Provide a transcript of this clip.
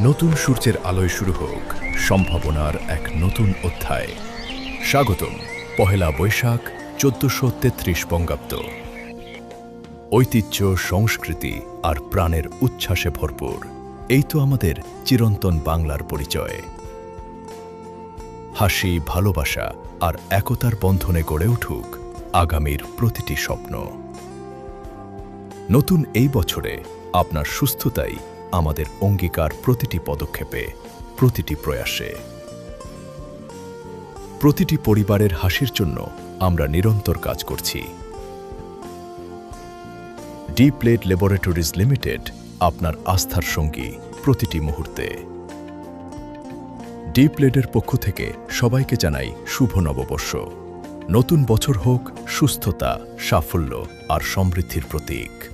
নতুন সূর্যের আলোয় শুরু হোক সম্ভাবনার এক নতুন অধ্যায়। স্বাগতম পহেলা বৈশাখ ১৪৩৩ বঙ্গাব্দ। ঐতিহ্য, সংস্কৃতি আর প্রাণের উচ্ছ্বাসে ভরপুর এই তো আমাদের চিরন্তন বাংলার পরিচয়। হাসি, ভালোবাসা আর একতার বন্ধনে গড়ে উঠুক আগামীর প্রতিটি স্বপ্ন। নতুন এই বছরে আপনার সুস্থতাই আমাদের অঙ্গীকার, প্রতিটি পদক্ষেপে, প্রতিটি প্রয়াসে। প্রতিটি পরিবারের হাসির জন্য আমরা নিরন্তর কাজ করছি। ডি প্লেট ল্যাবরেটরিজ লিমিটেড, আপনার আস্থার সঙ্গী প্রতিটি মুহূর্তে। ডি প্লেটের পক্ষ থেকে সবাইকে জানাই শুভ নববর্ষ। নতুন বছর হোক সুস্থতা, সাফল্য আর সমৃদ্ধির প্রতীক।